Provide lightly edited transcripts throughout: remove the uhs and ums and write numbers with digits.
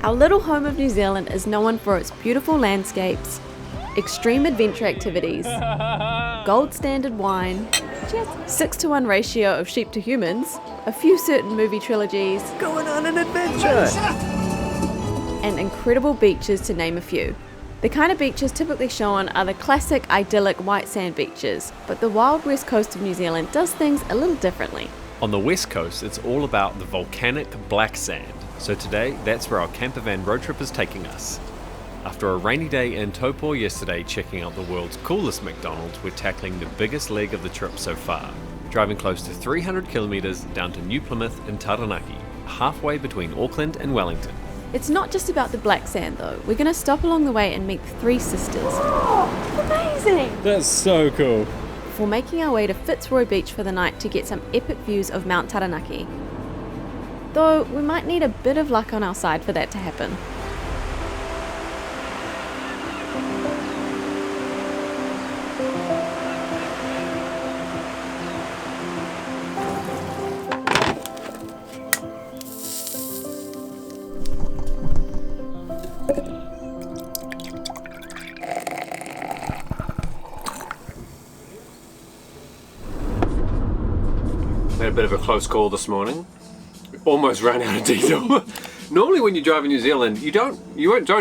Our little home of New Zealand is known for its beautiful landscapes, extreme adventure activities, gold standard wine, 6:1 ratio of sheep to humans, a few certain movie trilogies, Going on an adventure! and incredible beaches to name a few. The kind of beaches typically shown are the classic idyllic white sand beaches, but the wild west coast of New Zealand does things a little differently. On the west coast, it's all about the volcanic black sand. So today, that's where our Campervan road trip is taking us. After a rainy day in Taupo yesterday checking out the world's coolest McDonald's, we're tackling the biggest leg of the trip so far, driving close to 300 kilometres down to New Plymouth in Taranaki, halfway between Auckland and Wellington. It's not just about the black sand though. We're going to stop along the way and meet the three sisters. Oh, amazing! That's so cool. Before making our way to Fitzroy Beach for the night to get some epic views of Mount Taranaki. Though we might need a bit of luck on our side for that to happen. Had a bit of a close call this morning. Almost ran out of diesel. Normally when you drive in New Zealand, you don't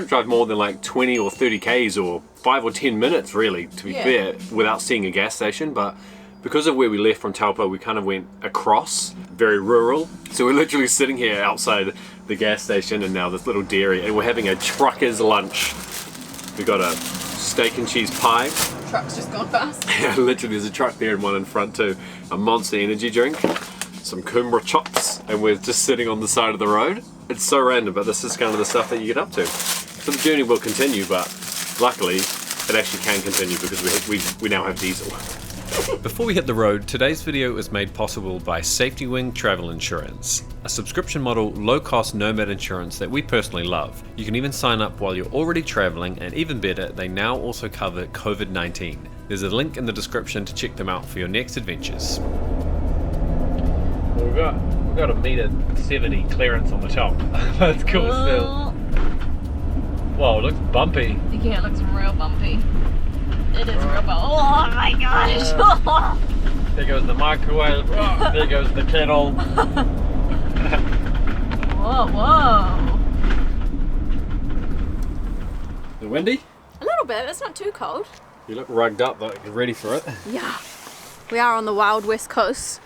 drive more than like 20 or 30 k's or 5 or 10 minutes really, to be fair, without seeing a gas station. But because of where we left from Taupo, we kind of went across, very rural. So we're literally sitting here outside the gas station and now this little dairy, and we're having a trucker's lunch. We got a steak and cheese pie. Truck's just gone past. Yeah, literally there's a truck there and one in front too. A Monster energy drink, some kumara chops, and we're just sitting on the side of the road. It's so random, but this is kind of the stuff that you get up to. So the journey will continue, but luckily it actually can continue because we now have diesel. Before we hit the road, today's video is made possible by Safety Wing Travel Insurance, a subscription model low-cost nomad insurance that we personally love. You can even sign up while you're already traveling, and even better, they now also cover COVID-19. There's a link in the description to check them out for your next adventures. We've got a $1.70 clearance on the top. That's cool still. Whoa, it looks bumpy. Yeah, it looks real bumpy. It is real bumpy. Oh my gosh! There goes the microwave. Oh, there goes the kettle. Whoa, whoa. Is it windy? A little bit, it's not too cold. You look rugged up though, you're ready for it. Yeah. We are on the wild west coast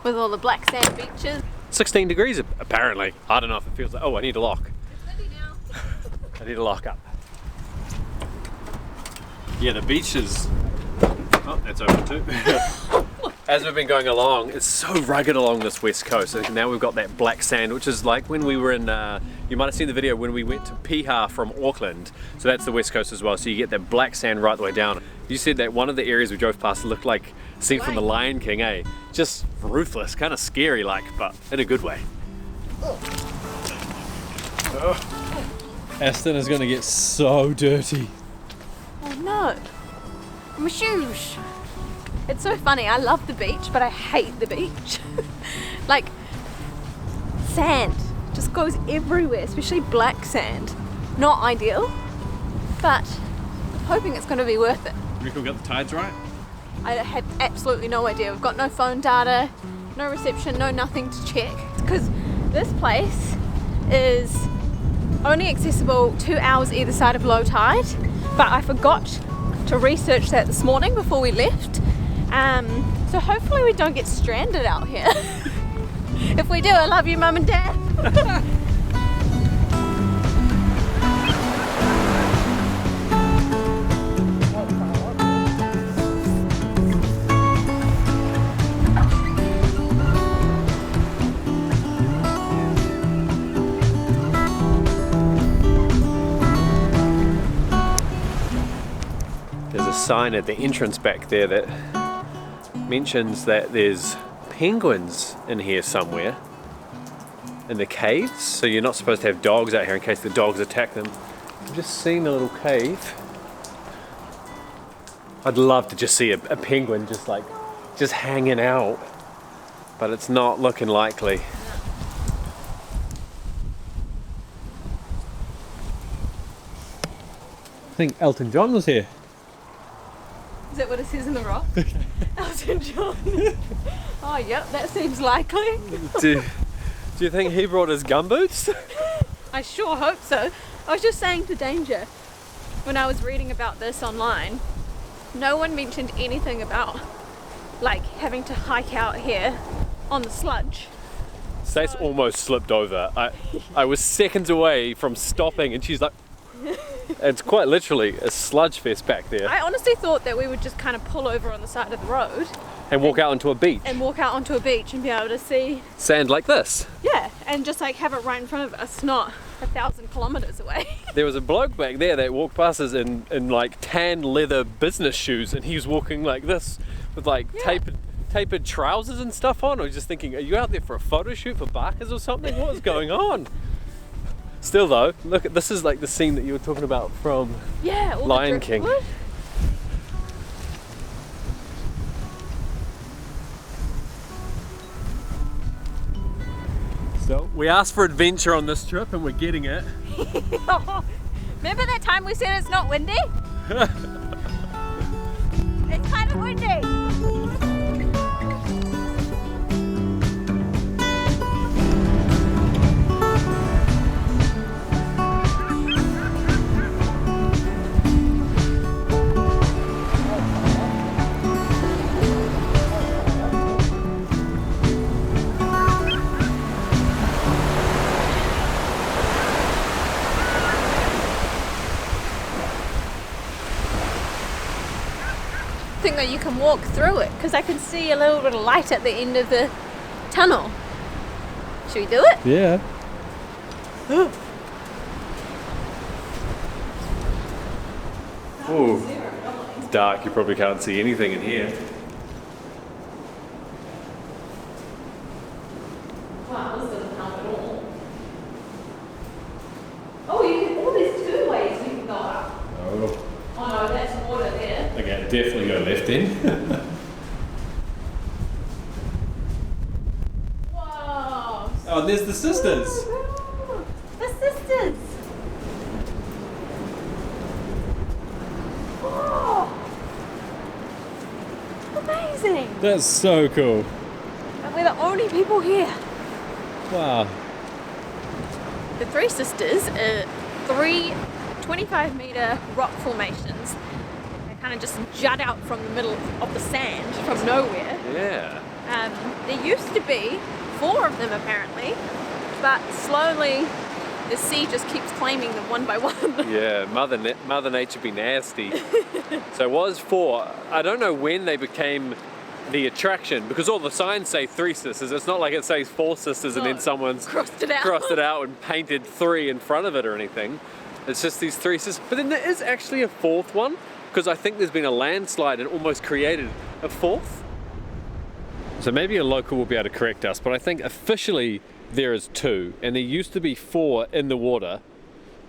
with all the black sand beaches. 16 degrees apparently. I don't know if it feels like, oh, I need a lock. It's windy now. I need a lock up. Yeah, the beach is, oh, that's open too. As we've been going along, it's so rugged along this west coast. And now we've got that black sand, which is like when we were in, you might have seen the video when we went to Piha from Auckland. So that's the west coast as well. So you get that black sand right the way down. You said that one of the areas we drove past looked like a scene from The Lion King, eh? Just ruthless, kind of scary like, but in a good way. Aston is going to get so dirty. Oh no. My shoes. It's so funny, I love the beach, but I hate the beach. Like, sand just goes everywhere, especially black sand. Not ideal, but I'm hoping it's going to be worth it. You reckon we got the tides right? I have absolutely no idea. We've got no phone data, no reception, no nothing to check. Because this place is only accessible 2 hours either side of low tide, but I forgot to research that this morning before we left. So hopefully we don't get stranded out here. If we do, I love you, Mum and Dad. There's a sign at the entrance back there that mentions that there's penguins in here somewhere in the caves, so you're not supposed to have dogs out here in case the dogs attack them. I've just seen a little cave. I'd love to just see a penguin just hanging out, but it's not looking likely. I think Elton John was here. Is that what it says in the rock? Elton John. Oh, yep, that seems likely. Do you think he brought his gumboots? I sure hope so. I was just saying to Danger, when I was reading about this online, no one mentioned anything about like having to hike out here on the sludge. Stacey almost slipped over. I was seconds away from stopping and she's like, it's quite literally a sludge fest back there. I honestly thought that we would just kind of pull over on the side of the road And walk out onto a beach. and walk out onto a beach and be able to see, Sand like this. yeah, and just like have it right in front of us, not 1,000 kilometers away. There was a bloke back there that walked past us in like tan leather business shoes, and he was walking like this with like tapered trousers and stuff on. I was just thinking, are you out there for a photo shoot for Barkers or something? What is going on? Still though, look at this is like the scene that you were talking about from Yeah, all Lion the King. driftwood. So we asked for adventure on this trip and we're getting it. Remember that time we said it's not windy? It's kind of windy. I think that you can walk through it because I can see a little bit of light at the end of the tunnel. Should we do it? Yeah. Ooh, it's dark, you probably can't see anything in here. Wow, this doesn't help at all. Oh, there's two ways you can go up. Oh. Oh no, that's water there. Okay, definitely go left then. Whoa. Oh, there's the sisters. The sisters. Oh. Amazing. That's so cool. And we're the only people here. Wow. The Three Sisters are three 25-meter rock formations. They kind of just jut out from the middle of the sand from nowhere. Yeah. There used to be 4 of them apparently, but slowly the sea just keeps claiming them one by one. Yeah, Mother Nature be nasty. So it was 4. I don't know when they became the attraction because all the signs say 3 sisters. It's not like it says 4 sisters and No, then someone's crossed it out. And painted 3 in front of it or anything. It's just these 3 sisters. But then there is actually a 4th one because I think there's been a landslide and almost created a 4th. So maybe a local will be able to correct us, but I think officially there is 2 and there used to be 4 in the water,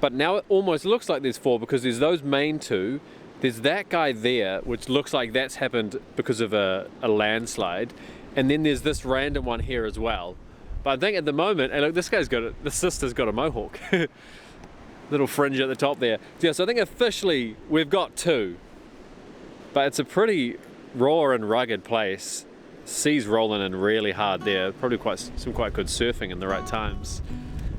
but now it almost looks like there's 4 because there's those main 2. There's that guy there, which looks like that's happened because of a landslide. And then there's this random one here as well. But I think at the moment, and look, the sister's got a mohawk. Little fringe at the top there. Yeah, so I think officially we've got 2. But it's a pretty raw and rugged place. Sea's rolling in really hard there. Probably some quite good surfing in the right times.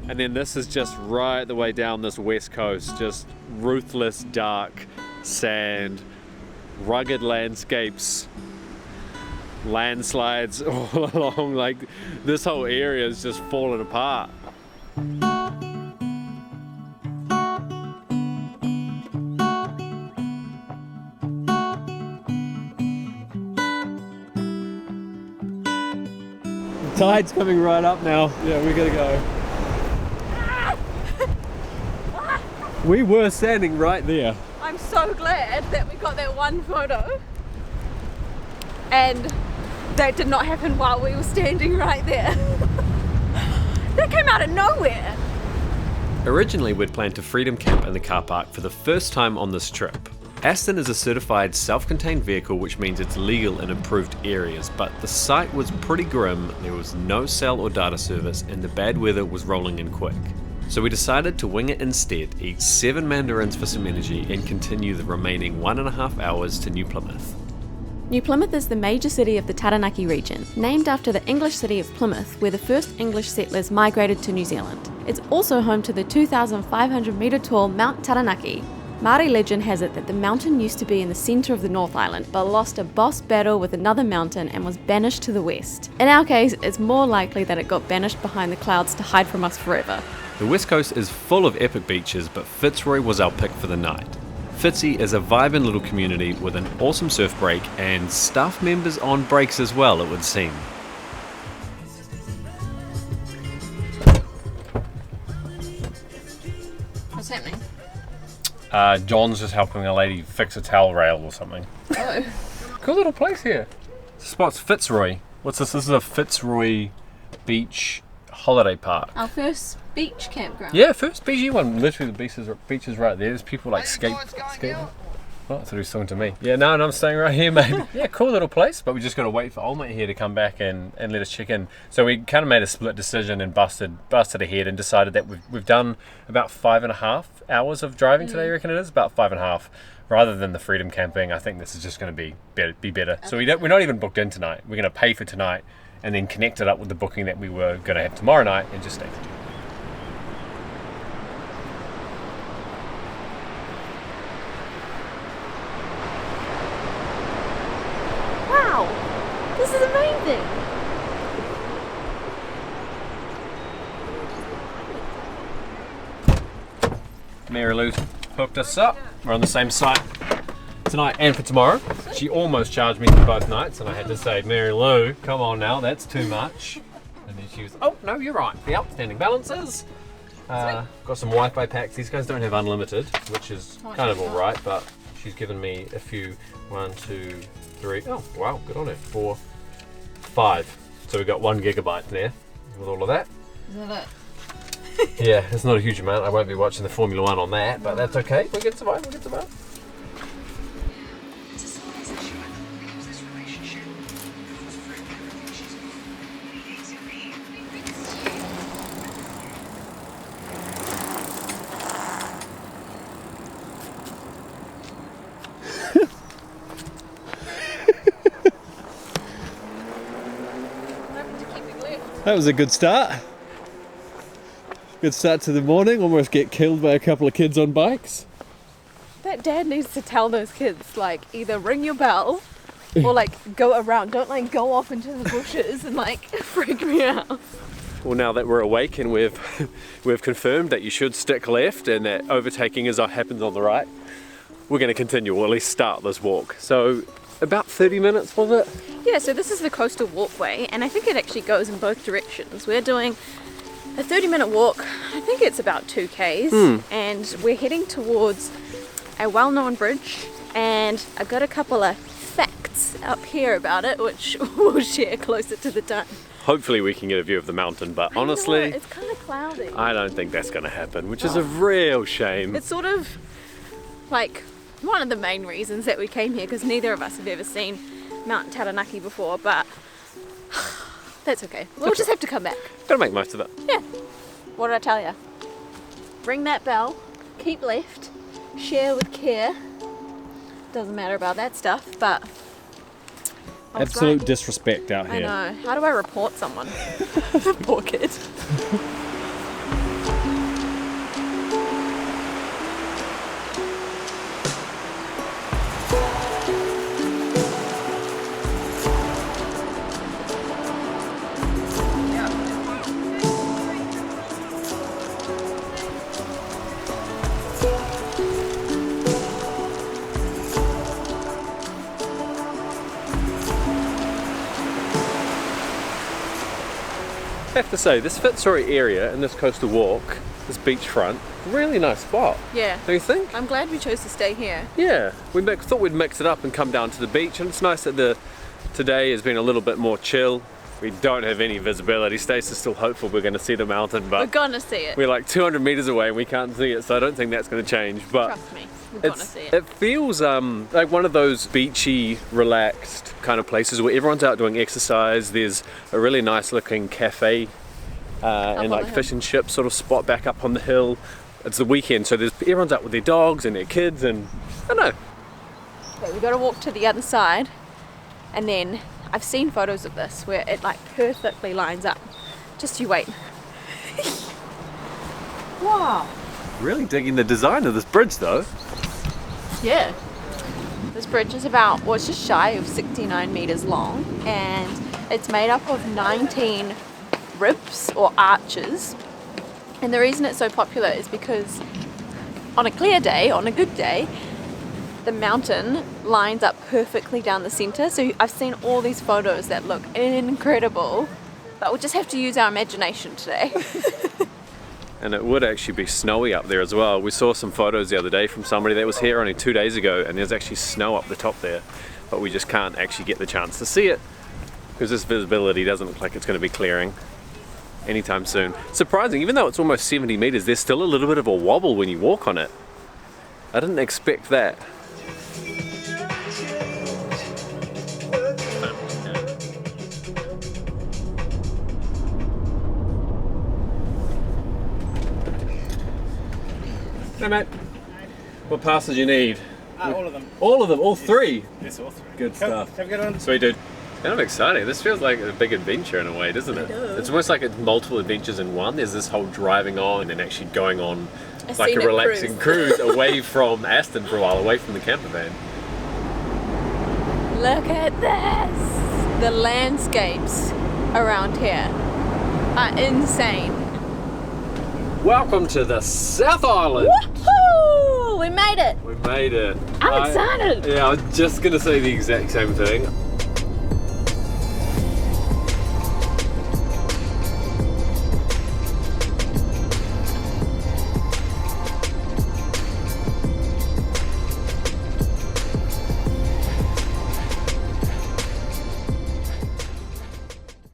And then this is just right the way down this west coast, just ruthless, dark sand, rugged landscapes, landslides all along. Like this whole area is just falling apart. The tide's coming right up now. Yeah, we gotta go. We were standing right there. I'm so glad that we got that one photo and that did not happen while we were standing right there. That came out of nowhere. Originally, we'd planned to freedom camp in the car park for the first time on this trip. Aston is a certified self-contained vehicle, which means it's legal in approved areas, but the site was pretty grim, there was no cell or data service, and the bad weather was rolling in quick. So we decided to wing it instead, eat 7 mandarins for some energy, and continue the remaining 1.5 hours to New Plymouth. New Plymouth is the major city of the Taranaki region, named after the English city of Plymouth, where the first English settlers migrated to New Zealand. It's also home to the 2,500 metre tall Mount Taranaki. Māori legend has it that the mountain used to be in the centre of the North Island, but lost a boss battle with another mountain and was banished to the west. In our case, it's more likely that it got banished behind the clouds to hide from us forever. The west coast is full of epic beaches, but Fitzroy was our pick for the night. Fitzy is a vibing little community with an awesome surf break and staff members on breaks as well, it would seem. What's happening? John's just helping a lady fix a towel rail or something. Oh. Cool little place here. This spot's Fitzroy. What's this? This is a Fitzroy beach holiday park. Our first beach campground. Yeah, first beachy one. Literally the beach is right there. There's people like skating. Oh, I thought he was talking to me. Yeah, no, and I'm staying right here, mate. Yeah, cool little place, but we just got to wait for old mate here to come back and let us check in. So we kind of made a split decision and busted ahead and decided that we've done about 5.5 hours of driving today, I reckon it is, about 5.5. Rather than the freedom camping, I think this is just going to be better. So we're not even booked in tonight. We're going to pay for tonight and then connect it up with the booking that we were going to have tomorrow night and just stay for 2. Wow! This is amazing! Mary Lou's hooked us up. We're on the same site tonight and for tomorrow. She almost charged me for both nights and I had to say, Mary Lou, come on now, that's too much. And then she was, oh no, you're right, the outstanding balances. Got some Wi-Fi packs. These guys don't have unlimited, which is kind of alright, but she's given me a few. 1, 2, 3, oh wow, good on it. 4, 5. So we got 1 gigabyte there with all of that. Is that it? Yeah, it's not a huge amount. I won't be watching the Formula 1 on that, but that's okay. We can survive, That was a good start. Good start to the morning. Almost get killed by a couple of kids on bikes. That dad needs to tell those kids, like, either ring your bell or like go around. Don't like go off into the bushes and like freak me out. Well, now that we're awake and we've confirmed that you should stick left and that overtaking happens on the right, we're going to continue, or at least start this walk. So about 30 minutes, was it? Yeah, so this is the coastal walkway and I think it actually goes in both directions. We're doing a 30-minute walk. I think it's about 2 Ks and we're heading towards a well-known bridge, and I've got a couple of facts up here about it which we'll share closer to the time. Hopefully we can get a view of the mountain, but honestly, it's kind of cloudy. I don't think that's going to happen, which is a real shame. It's sort of like one of the main reasons that we came here, because neither of us have ever seen Mount Taranaki before, but that's okay. We'll just have to come back. Gotta make most of it. Yeah. What did I tell you? Ring that bell, keep left, share with care. Doesn't matter about that stuff, but Absolute disrespect out here. I know. How do I report someone? Poor kid. I have to say, this Fitzroy area and this coastal walk, this beachfront, really nice spot. Yeah. Don't you think? I'm glad we chose to stay here. Yeah, we thought we'd mix it up and come down to the beach, and it's nice that today has been a little bit more chill. We don't have any visibility. Stacey's still hopeful we're going to see the mountain, but we're gonna see it. We're like 200 meters away and we can't see it, so I don't think that's going to change. But trust me, we're gonna see it. It feels like one of those beachy, relaxed kind of places where everyone's out doing exercise. There's a really nice looking cafe and like the hill. fish and chip sort of spot back up on the hill. It's the weekend, so everyone's up with their dogs and their kids, and I don't know. Okay, we got to walk to the other side, and then I've seen photos of this where it like perfectly lines up. Just you wait. Wow. Really digging the design of this bridge though. Yeah. This bridge is about, well, it's just shy of 69 meters long, and it's made up of 19 ribs or arches. And the reason it's so popular is because on a clear day, on a good day, the mountain lines up perfectly down the center. So I've seen all these photos that look incredible, but we'll just have to use our imagination today. And it would actually be snowy up there as well. We saw some photos the other day from somebody that was here only 2 days ago, and there's actually snow up the top there, but we just can't actually get the chance to see it because this visibility doesn't look like it's going to be clearing anytime soon. Surprising, even though it's almost 70 meters, there's still a little bit of a wobble when you walk on it. I didn't expect that. Hey mate, what pass did you need? All of them. All of them, all three? Yes, all three. Good stuff. Have a good one. Sweet dude. And I'm excited. This feels like a big adventure in a way, doesn't it? It's almost like it's multiple adventures in one. There's this whole driving on and actually going on like a relaxing cruise away from Aston for a while, away from the campervan. Look at this! The landscapes around here are insane. Welcome to the South Island! Woohoo! We made it! We made it. I'm excited! Yeah, I was just going to say the exact same thing.